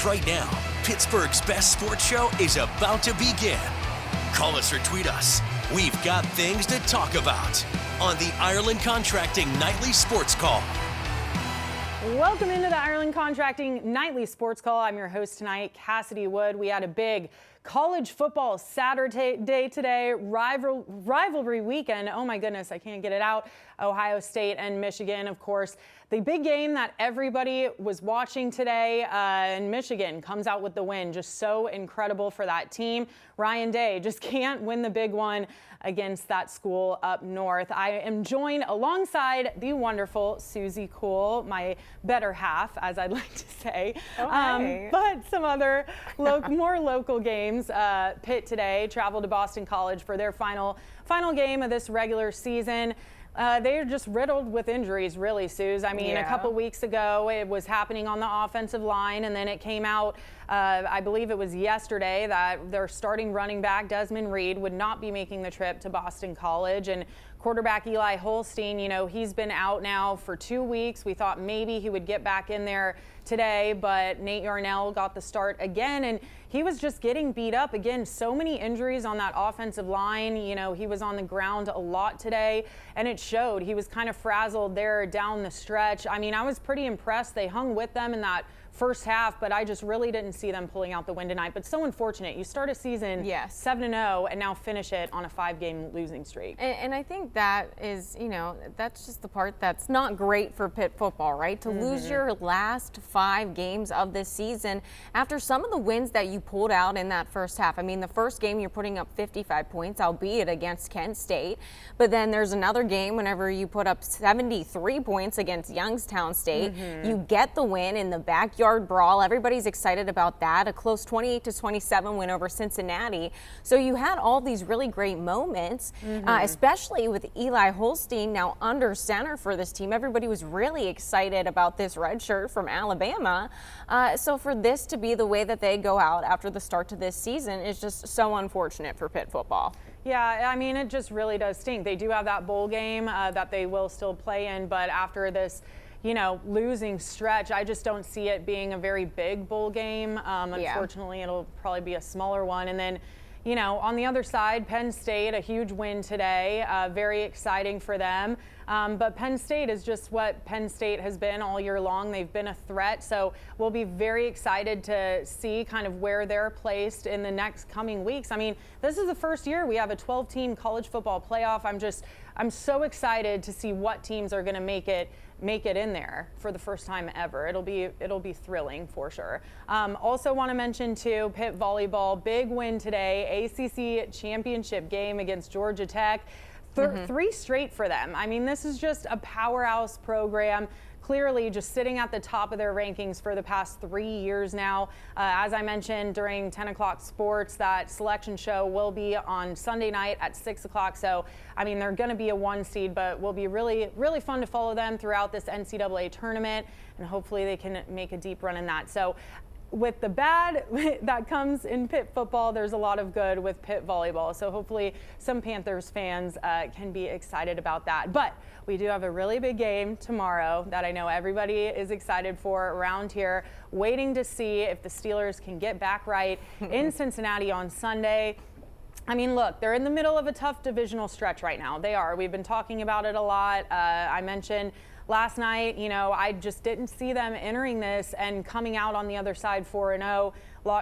Right now, Pittsburgh's best sports show is about to begin. Call us or tweet us. We've got things to talk about on the Ireland Contracting Nightly Sports Call. Welcome into the Ireland Contracting Nightly Sports Call. I'm your host tonight, Cassidy Wood. We had a big college football Saturday today, rivalry weekend. Oh my goodness, I can't get it out. Ohio State and Michigan, of course. The big game that everybody was watching today, and Michigan comes out with the win. Just so incredible for that team. Ryan Day just can't win the big one against that school up north. I am joined alongside the wonderful Suzie Cool, my better half, as I'd like to say. Oh, but some other more local games. Pitt today traveled to Boston College for their final game of this regular season. They're just riddled with injuries, really, Suze. I mean, a couple weeks ago, it was happening on the offensive line, and then it came out, I believe it was yesterday, that their starting running back, Desmond Reed, would not be making the trip to Boston College. And quarterback Eli Holstein, you know, he's been out now for 2 weeks. We thought maybe he would get back in there today, but Nate Yarnell got the start again, and he was just getting beat up again. So many injuries on that offensive line. You know, he was on the ground a lot today, and it showed. He was kind of frazzled there down the stretch. I mean, I was pretty impressed. They hung with them in that first half, but I just really didn't see them pulling out the win tonight. But so unfortunate. You start a season 7-0 and now finish it on a 5-game losing streak. And I think that is, you know, that's just the part that's not great for Pitt football, right? To lose your last 5 games of this season after some of the wins that you pulled out in that first half. I mean, the first game you're putting up 55 points, albeit against Kent State. But then there's another game whenever you put up 73 points against Youngstown State. You get the win in the backyard brawl. Everybody's excited about that. A close 28-27 win over Cincinnati. So you had all these really great moments, especially with Eli Holstein now under center for this team. Everybody was really excited about this red shirt from Alabama. So for this to be the way that they go out after the start to this season is just so unfortunate for Pitt football. Yeah, I mean, it just really does stink. They do have that bowl game that they will still play in, but after this, you know, losing stretch, I just don't see it being a very big bowl game. Unfortunately, it'll probably be a smaller one. And then, you know, on the other side, Penn State, a huge win today, very exciting for them. But Penn State is just what Penn State has been all year long. They've been a threat, so we'll be very excited to see kind of where they're placed in the next coming weeks. I mean, this is the first year we have a 12-team college football playoff. I'm so excited to see what teams are going to make it in there for the first time ever. It'll be thrilling for sure. Also want to mention too, Pitt Volleyball, big win today, ACC championship game against Georgia Tech. 3 straight for them. I mean, this is just a powerhouse program. Clearly just sitting at the top of their rankings for the past 3 years now. As I mentioned during 10 o'clock sports, that selection show will be on Sunday night at 6 o'clock. So, I mean, they're going to be a 1 seed, but will be really, really fun to follow them throughout this NCAA tournament. And hopefully they can make a deep run in that. So with the bad that comes in Pitt football, there's a lot of good with Pitt volleyball. So hopefully some Panthers fans can be excited about that. But we do have a really big game tomorrow that I know everybody is excited for around here, waiting to see if the Steelers can get back right in Cincinnati on Sunday. I mean, look, they're in the middle of a tough divisional stretch right now. They are. We've been talking about it a lot. I mentioned last night, you know, I just didn't see them entering this and coming out on the other side 4-0.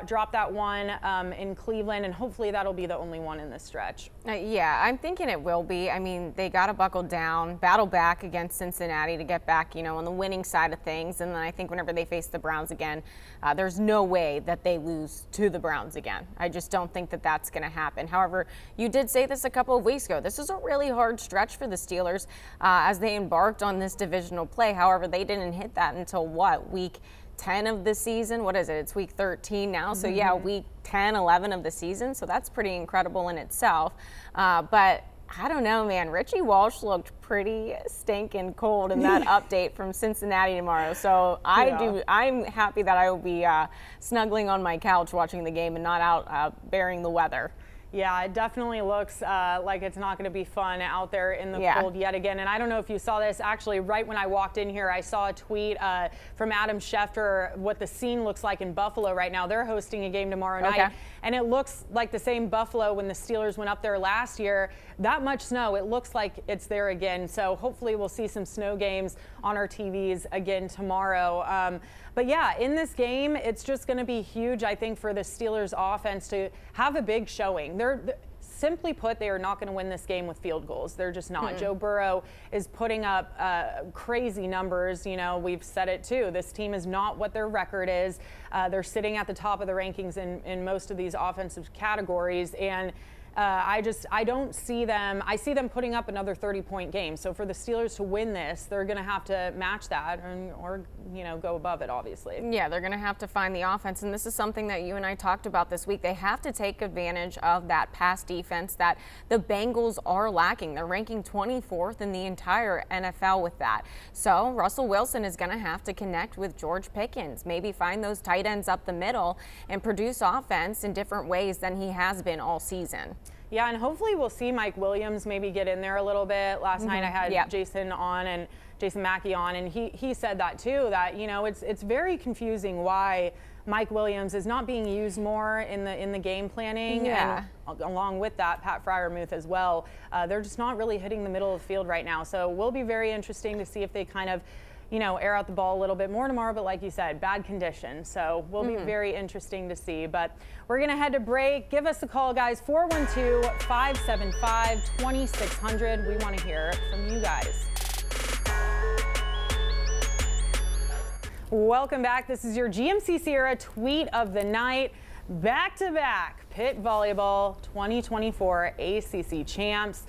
Drop that one in Cleveland, and hopefully that'll be the only one in this stretch. Yeah, I'm thinking it will be. I mean, they got to buckle down, battle back against Cincinnati to get back, you know, on the winning side of things. And then I think whenever they face the Browns again, there's no way that they lose to the Browns again. I just don't think that that's going to happen. However, you did say this a couple of weeks ago. This is a really hard stretch for the Steelers as they embarked on this divisional play. However, they didn't hit that until week 10 of the season. What is it? It's week 13 now. So yeah, week 10, 11 of the season. So that's pretty incredible in itself. But I don't know, man. Richie Walsh looked pretty stinking cold in that update from Cincinnati tomorrow. So I'm happy that I will be snuggling on my couch watching the game and not out bearing the weather. Yeah, it definitely looks like it's not going to be fun out there in the cold yet again. And I don't know if you saw this. Actually, right when I walked in here, I saw a tweet from Adam Schefter what the scene looks like in Buffalo right now. They're hosting a game tomorrow night, and it looks like the same Buffalo when the Steelers went up there last year. That much snow, it looks like it's there again. So hopefully we'll see some snow games on our TVs again tomorrow. But yeah, in this game, it's just going to be huge, I think, for the Steelers offense to have a big showing. They're simply put, they are not going to win this game with field goals. They're just not. Joe Burrow is putting up crazy numbers. You know, we've said it too. This team is not what their record is. They're sitting at the top of the rankings in most of these offensive categories. And I don't see them. I see them putting up another 30-point game. So for the Steelers to win this, they're going to have to match that or go above it, obviously. Yeah, they're going to have to find the offense. And this is something that you and I talked about this week. They have to take advantage of that pass defense that the Bengals are lacking. They're ranking 24th in the entire NFL with that. So Russell Wilson is going to have to connect with George Pickens, maybe find those tight ends up the middle and produce offense in different ways than he has been all season. Yeah, and hopefully we'll see Mike Williams maybe get in there a little bit. Last night I had Jason Mackey on, and he said that too, that it's very confusing why Mike Williams is not being used more in the game planning. And along with that, Pat Freiermuth as well. They're just not really hitting the middle of the field right now. So will be very interesting to see if they kind of air out the ball a little bit more tomorrow, but like you said, bad conditions. So will be very interesting to see. But we're going to head to break. Give us a call, guys, 412-575-2600. We want to hear from you guys. Welcome back. This is your GMC Sierra tweet of the night. Back-to-back Pitt Volleyball 2024 ACC champs.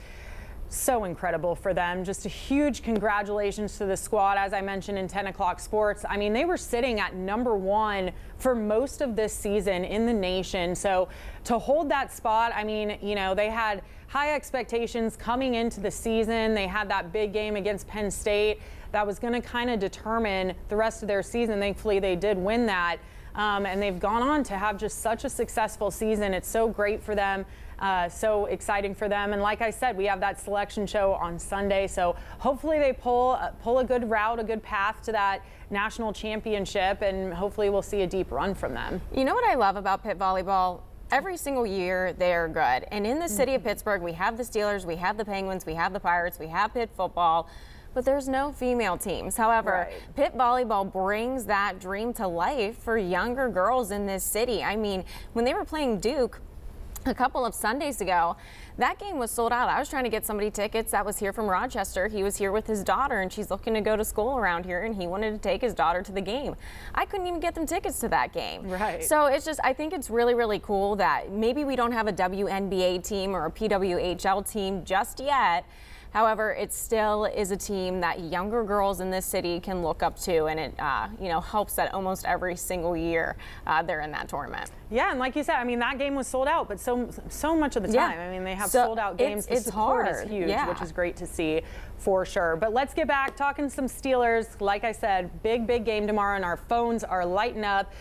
So incredible for them. Just a huge congratulations to the squad, as I mentioned in 10 o'clock sports. I mean, they were sitting at #1 for most of this season in the nation. So to hold that spot, I mean, they had high expectations coming into the season. They had that big game against Penn State that was going to kind of determine the rest of their season. Thankfully, they did win that. And they've gone on to have just such a successful season. It's so great for them. So exciting for them. And like I said, we have that selection show on Sunday. So hopefully they pull a good route, a good path to that national championship. And hopefully we'll see a deep run from them. You know what I love about Pitt Volleyball? Every single year they are good. And in the city of Pittsburgh, we have the Steelers, we have the Penguins, we have the Pirates, we have Pitt football. But there's no female teams. However, Pitt Volleyball brings that dream to life for younger girls in this city. I mean, when they were playing Duke a couple of Sundays ago, that game was sold out. I was trying to get somebody tickets that was here from Rochester. He was here with his daughter, and she's looking to go to school around here, and he wanted to take his daughter to the game. I couldn't even get them tickets to that game. Right. So it's just, I think it's really, really cool that maybe we don't have a WNBA team or a PWHL team just yet. However, it still is a team that younger girls in this city can look up to, and it helps that almost every single year they're in that tournament. Yeah, and like you said, I mean, that game was sold out, but so much of the time. I mean, they have sold out games. The support is huge, which is great to see for sure. But let's get back talking some Steelers. Like I said, big game tomorrow, and our phones are lighting up.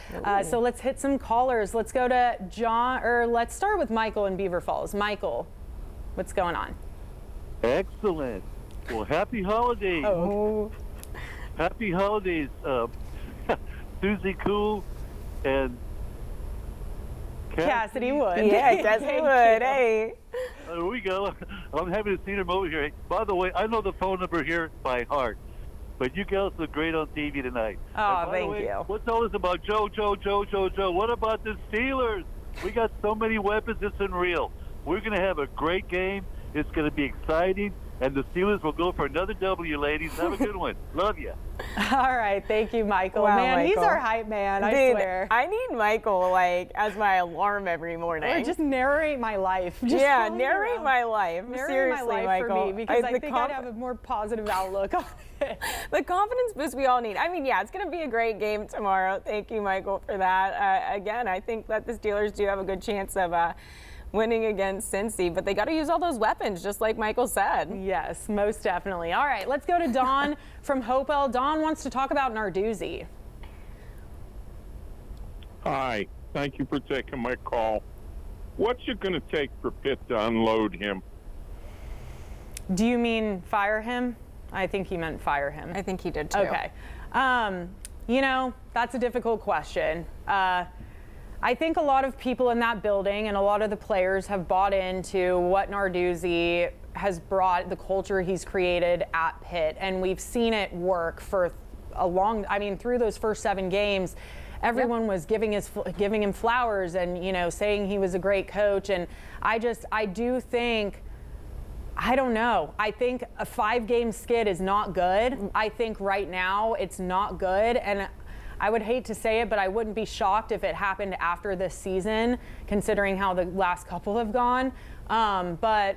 So let's hit some callers. Let's go to John, or let's start with Michael in Beaver Falls. Michael, what's going on? Excellent. Well, happy holidays. Oh. Happy holidays, Suzie Cool and Cassidy Wood. Yeah, Cassidy Wood. Hey. There we go. I'm happy to see them over here. By the way, I know the phone number here by heart, but you guys look great on TV tonight. Oh, thank you. What's all this about Joe? What about the Steelers? We got so many weapons, it's unreal. We're going to have a great game. It's going to be exciting, and the Steelers will go for another W, ladies. Have a good one. Love you. All right. Thank you, Michael. Wow, man, Michael. He's our hype man, I swear. I need Michael, as my alarm every morning. Or just narrate my life. Narrate my life. Narrate Seriously, my life Michael. for me, because I think I'd have a more positive outlook on it. The confidence boost we all need. I mean, it's going to be a great game tomorrow. Thank you, Michael, for that. Again, I think that the Steelers do have a good chance of winning against Cincy, but they got to use all those weapons, just like Michael said. Yes, most definitely. All right, let's go to Dawn from Hopewell. Dawn wants to talk about Narduzzi. Hi, thank you for taking my call. What's it going to take for Pitt to unload him? Do you mean fire him? I think he meant fire him. I think he did too. Okay. That's a difficult question. I think a lot of people in that building and a lot of the players have bought into what Narduzzi has brought, the culture he's created at Pitt, and we've seen it work for through those first 7 games. Everyone was giving him flowers and, saying he was a great coach. And I do think, I don't know. I think a 5-game skid is not good. I think right now it's not good. And I would hate to say it, but I wouldn't be shocked if it happened after this season, considering how the last couple have gone. But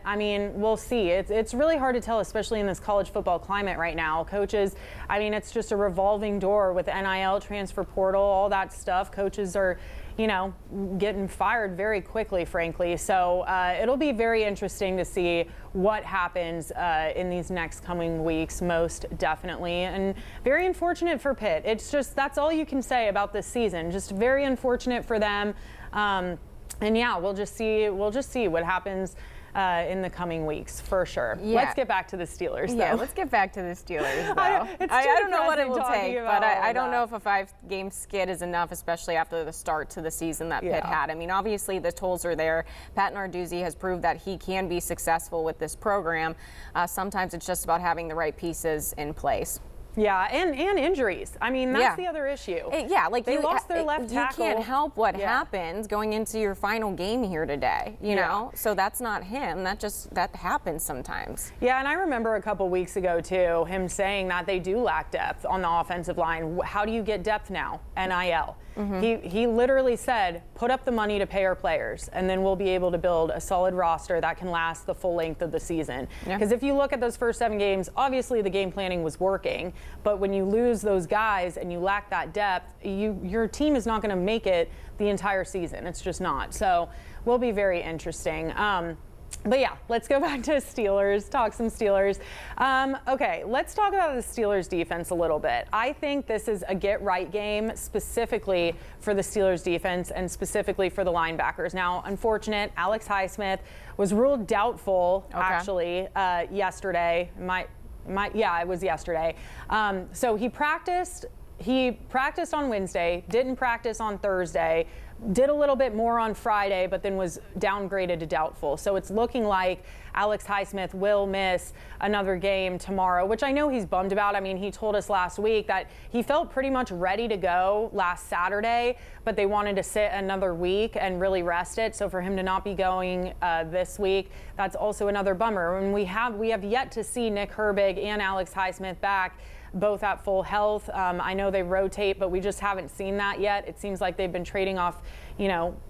we'll see. It's really hard to tell, especially in this college football climate right now. Coaches, it's just a revolving door with NIL, transfer portal, all that stuff. Coaches are, getting fired very quickly, frankly. So it'll be very interesting to see what happens in these next coming weeks, most definitely. And very unfortunate for Pitt. It's just, that's all you can say about this season. Just very unfortunate for them. And yeah, we'll just see what happens in the coming weeks for sure. Yeah. Let's get back to the Steelers, though. Yeah, let's get back to the Steelers, though. I don't know what it will take, but I don't know if a 5-game skid is enough, especially after the start to the season that Pitt had. Obviously the tools are there. Pat Narduzzi has proved that he can be successful with this program. Sometimes it's just about having the right pieces in place. Yeah, and injuries. That's the other issue. They lost their left tackle. You can't help what happens going into your final game here today, you know? So that's not him. That happens sometimes. Yeah, and I remember a couple weeks ago, too, him saying that they do lack depth on the offensive line. How do you get depth now? NIL. Mm-hmm. He literally said, put up the money to pay our players, and then we'll be able to build a solid roster that can last the full length of the season. Because if you look at those first 7 games, obviously the game planning was working, but when you lose those guys and you lack that depth, your team is not going to make it the entire season. It's just not. So will be very interesting. But yeah, let's go back to Steelers, talk some Steelers. Okay, let's talk about the Steelers defense a little bit. I think this is a get-right game specifically for the Steelers defense and specifically for the linebackers. Now, unfortunate, Alex Highsmith was ruled doubtful actually yesterday. It was yesterday. So he practiced on Wednesday, didn't practice on Thursday, did a little bit more on Friday, but then was downgraded to doubtful. So it's looking like Alex Highsmith will miss another game tomorrow, which I know he's bummed about. He told us last week that he felt pretty much ready to go last Saturday, but they wanted to sit another week and really rest it. So for him to not be going this week, that's also another bummer. And we have yet to see Nick Herbig and Alex Highsmith back, both at full health. I know they rotate, but we just haven't seen that yet. It seems like they've been trading off,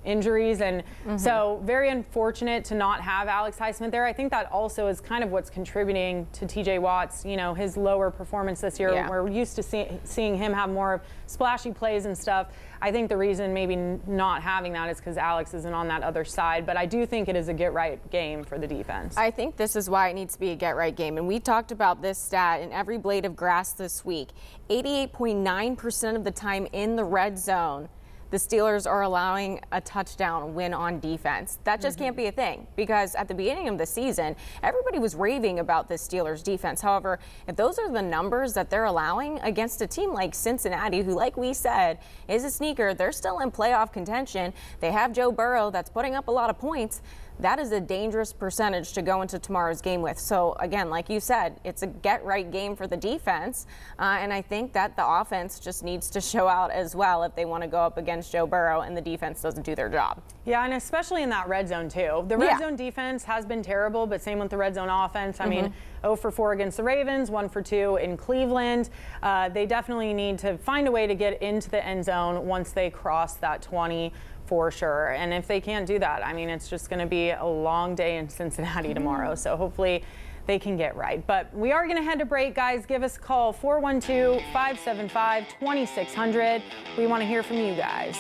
injuries. And so very unfortunate to not have Alex Highsmith there. I think that also is kind of what's contributing to TJ Watt's, his lower performance this year. Yeah. We're used to seeing him have more splashy plays and stuff. I think the reason maybe not having that is because Alex isn't on that other side. But I do think it is a get-right game for the defense. I think this is why it needs to be a get-right game. And we talked about this stat in every blade of grass this week. 88.9% of the time in the red zone, the Steelers are allowing a touchdown win on defense. That just can't be a thing, because at the beginning of the season, everybody was raving about the Steelers defense. However, if those are the numbers that they're allowing against a team like Cincinnati, who, like we said, is a sneaker, they're still in playoff contention. They have Joe Burrow that's putting up a lot of points. That is a dangerous percentage to go into tomorrow's game with. So again, like you said, it's a get-right game for the defense. And I think that the offense just needs to show out as well if they want to go up against Joe Burrow and the defense doesn't do their job. Yeah, and especially in that red zone, too. The red zone defense has been terrible, but same with the red zone offense. I mean, 0 for 4 against the Ravens, 1 for 2 in Cleveland. They definitely need to find a way to get into the end zone once they cross that 20. For sure. And if they can't do that, it's just going to be a long day in Cincinnati tomorrow. So hopefully they can get right. But we are going to head to break, guys. Give us a call, 412-575-2600. We want to hear from you guys.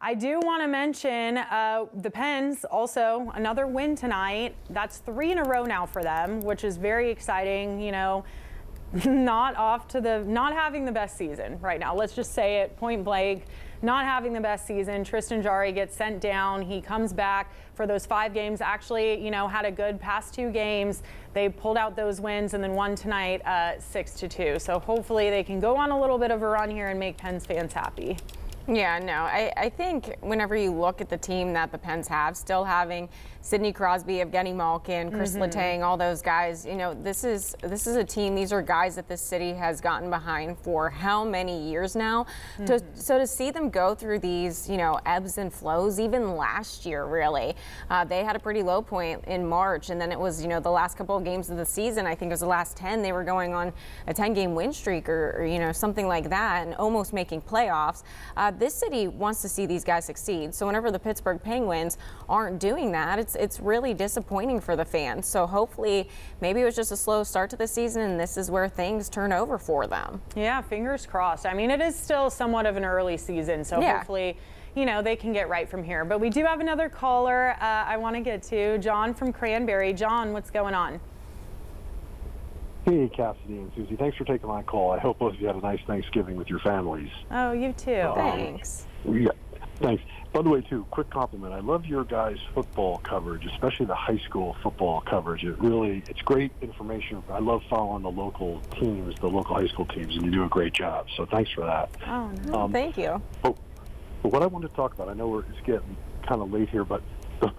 I do want to mention the Pens, also another win tonight. That's 3 in a row now for them, which is very exciting. not having the best season right now. Let's just say it point blank. Not having the best season. Tristan Jarry gets sent down. He comes back for those 5 games. Actually, had a good past 2 games. They pulled out those wins and then won tonight 6-2. So hopefully they can go on a little bit of a run here and make Pens fans happy. Yeah, no, I think whenever you look at the team that the Pens have, still having Sidney Crosby, Evgeny Malkin, Chris Letang, all those guys, this is a team. These are guys that this city has gotten behind for how many years now. So to see them go through these, ebbs and flows, even last year, really, they had a pretty low point in March, and then it was, the last couple of games of the season. I think it was the last 10. They were going on a 10-game win streak or something like that, and almost making playoffs. This city wants to see these guys succeed. So whenever the Pittsburgh Penguins aren't doing that, it's really disappointing for the fans. So hopefully maybe it was just a slow start to the season and this is where things turn over for them. Yeah, fingers crossed. I mean, it is still somewhat of an early season, so hopefully they can get right from here. But we do have another caller I want to get to, John from Cranberry. John, what's going on? Hey, Cassidy and Suzie. Thanks for taking my call. I hope both of you had a nice Thanksgiving with your families. Oh, you too. Thanks. Yeah, thanks. By the way, too, quick compliment. I love your guys' football coverage, especially the high school football coverage. It's great information. I love following the local teams, the local high school teams, and you do a great job. So thanks for that. Oh, no. Thank you. But what I wanted to talk about, I know it's getting kind of late here, but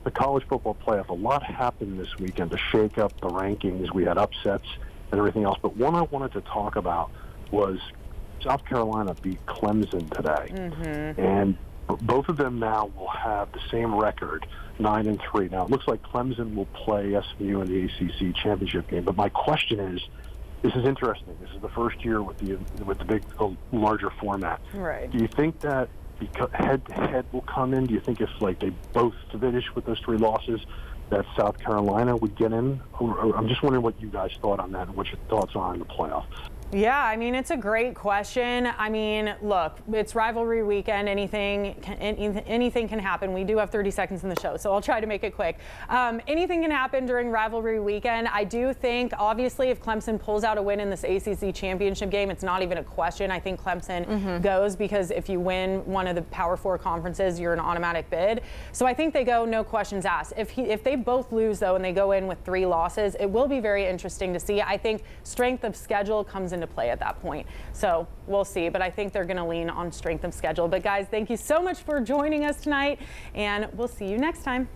the college football playoff, a lot happened this weekend to shake up the rankings. We had upsets and everything else. But one I wanted to talk about was South Carolina beat Clemson today. And both of them now will have the same record, 9-3. Now, it looks like Clemson will play SMU in the ACC championship game. But my question is, this is interesting. This is the first year with the big, larger format. Right. Do you think that because head-to-head will come in? Do you think if they both finish with those 3 losses, that South Carolina would get in? Or I'm just wondering what you guys thought on that and what your thoughts are on the playoff. Yeah, I mean, it's a great question. I mean, look, it's rivalry weekend. Anything can happen. We do have 30 seconds in the show, so I'll try to make it quick. Anything can happen during rivalry weekend. I do think, obviously, if Clemson pulls out a win in this ACC championship game, it's not even a question. I think Clemson goes because if you win one of the Power 4 conferences, you're an automatic bid. So I think they go, no questions asked. If they both lose, though, and they go in with 3 losses, it will be very interesting to see. I think strength of schedule comes into play at that point. So we'll see, but I think they're going to lean on strength of schedule. But guys, thank you so much for joining us tonight, and we'll see you next time.